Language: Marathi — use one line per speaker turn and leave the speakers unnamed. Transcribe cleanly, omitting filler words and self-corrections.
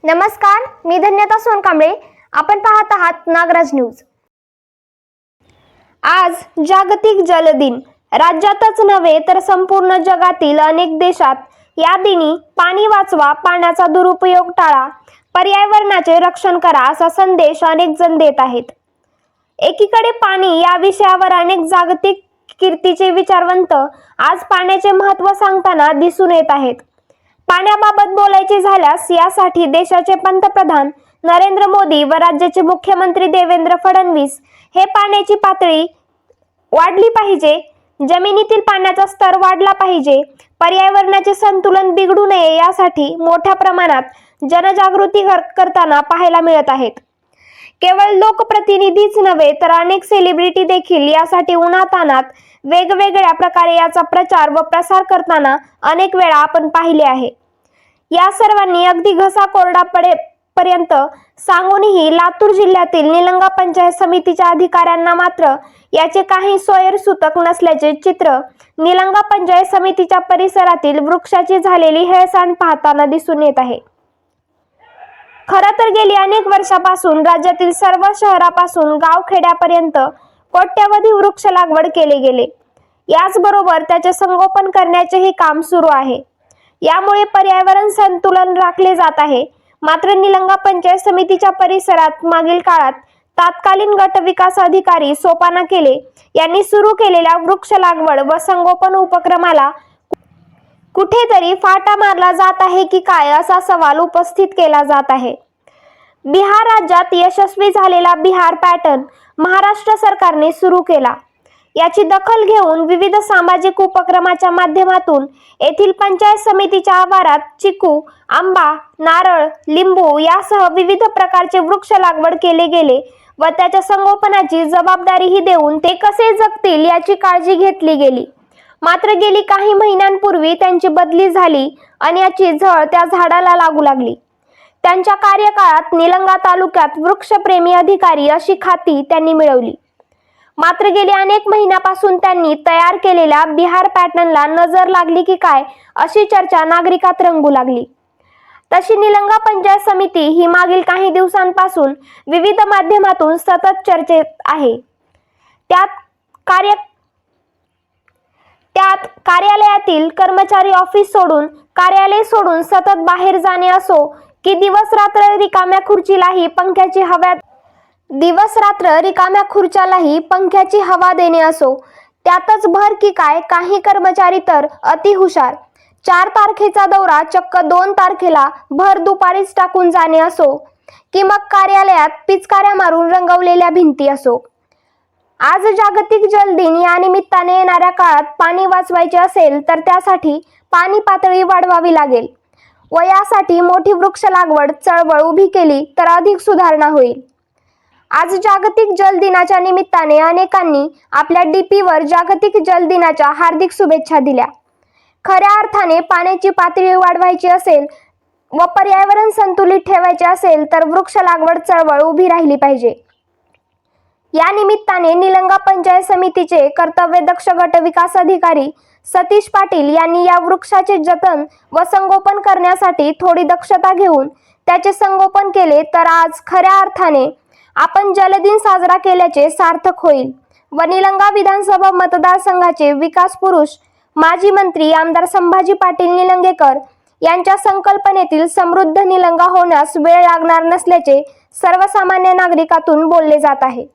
नमस्कार, मी धन्यता सोनकांबळे. आपण पाहत आहात नागराज न्यूज. आज जागतिक जल दिन. राज्यातच नव्हे तर संपूर्ण जगातील अनेक देशात या दिनी पाणी वाचवा, पाण्याचा दुरुपयोग टाळा, पर्यावरणाचे रक्षण करा असा संदेश अनेक जण देत आहेत. एकीकडे पाणी या विषयावर अनेक जागतिक कीर्तीचे विचारवंत आज पाण्याचे महत्त्व सांगताना दिसून येत आहेत. पाण्याबाबत बोलायचे झाल्यास यासाठी देशाचे पंतप्रधान नरेंद्र मोदी व राज्याचे मुख्यमंत्री देवेंद्र फडणवीस हे पाण्याची पातळी वाढली पाहिजे, जमिनीतील पाण्याचा स्तर वाढला पाहिजे, पर्यावरणाचे संतुलन बिघडू नये यासाठी मोठ्या प्रमाणात जनजागृती करताना पाहायला मिळत आहेत. केवळ लोकप्रतिनिधीच नव्हे तर अनेक सेलिब्रिटी देखील यासाठी उन्हातान्हात वेगवेगळ्या प्रकारे याचा प्रचार व प्रसार करताना अनेक वेळा आपण पाहिले आहे. या सर्वांनी अगदी घसा कोरडा पडेपर्यंत सांगूनही लातूर जिल्ह्यातील निलंगा पंचायत समितीच्या अधिकाऱ्यांना मात्र याचे काही सोयरसूतक नसल्याचे चित्र निलंगा पंचायत समितीच्या परिसरातील वृक्षाची झालेली हेळसांड पाहताना दिसून येत आहे. खरं तर गेली अनेक वर्षापासून राज्यातील सर्व शहरापासून गावखेड्यापर्यंत कोट्यवधी वृक्ष लागवड केले गेले. याचबरोबर त्याचे संगोपन करण्याचेही काम सुरू आहे. यामुळे पर्यावरण संतुलन राखले जात आहे. मात्र निलंगा पंचायत समितीच्या परिसरात मागील काळात तत्कालीन गट विकास अधिकारी सोपाना केले यांनी सुरू केलेल्या वृक्ष लागवड व संगोपन उपक्रमाला कुठेतरी फाटा मारला जात आहे की काय असा सवाल उपस्थित केला जात आहे. बिहार राज्यात यशस्वी झालेला बिहार पॅटर्न महाराष्ट्र सरकारने सुरू केला. याची दखल घेऊन विविध सामाजिक उपक्रमाच्या माध्यमातून येथील पंचायत समितीच्या आवारात चिकू, आंबा, नारळ, लिंबू यासह विविध प्रकारचे वृक्ष लागवड केले गेले व त्याच्या संगोपनाची जबाबदारीही देऊन ते कसे जगतील याची काळजी घेतली गेली. मात्र गेली काही महिन्यांपूर्वी त्यांची बदली झाली आणि याची झळ त्या झाडाला लागू लागली. त्यांच्या कार्यकाळात निलंगा तालुक्यात वृक्षप्रेमी अधिकारी अशी खाती त्यांनी मिळवली. मात्र गेली अनेक महिन्यापासून त्यांनी तयार केलेल्या बिहार पॅटर्नला नजर लागली की काय अशी चर्चा नागरिकात रंगू लागली. तशी निलंगा पंचायत समिती ही मागील काही दिवसांपासून विविध माध्यमातून सतत चर्चेत आहे. त्यात कार्यालयातील कर्मचारी ऑफिस सोडून कार्यालय सोडून सतत बाहेर जाणे असो की दिवस रात्र रिकाम्या खुर्च्यालाही पंख्याची हवा देणे असो, त्यातच भर की काय काही कर्मचारी तर अति हुशार 4 तारखेचा दौरा चक्क 2 तारखेला भर दुपारीच टाकून जाणे असो की मग कार्यालयात पिचकाऱ्या मारून रंगवलेल्या भिंती असो. आज जागतिक जल दिन या निमित्ताने येणाऱ्या काळात पाणी वाचवायचे असेल तर त्यासाठी पाणी पातळी वाढवावी लागेल व यासाठी मोठी वृक्ष लागवड चळवळ उभी केली तर अधिक सुधारणा होईल. आज जागतिक जल दिनाच्या निमित्ताने अनेकांनी आपल्या डीपीवर जागतिक जल दिनाच्या हार्दिक शुभेच्छा दिल्या. खऱ्या अर्थाने पाण्याची पातळी वाढवायची असेल व पर्यावरण संतुलित ठेवायचे असेल तर वृक्ष लागवड चळवळ उभी राहिली पाहिजे. या निमित्ताने निलंगा पंचायत समितीचे कर्तव्यदक्ष गट विकास अधिकारी सतीश पाटील यांनी या वृक्षाचे जतन व संगोपन करण्यासाठी थोडी दक्षता घेऊन त्याचे संगोपन केले तर आज खऱ्या अर्थाने आपण जलदिन साजरा केल्याचे सार्थक होईल व निलंगा विधानसभा मतदारसंघाचे विकास पुरुष माजी मंत्री आमदार संभाजी पाटील निलंगेकर यांच्या संकल्पनेतील समृद्ध निलंगा होण्यास वेळ लागणार नसल्याचे सर्वसामान्य नागरिकातून बोलले जात आहे.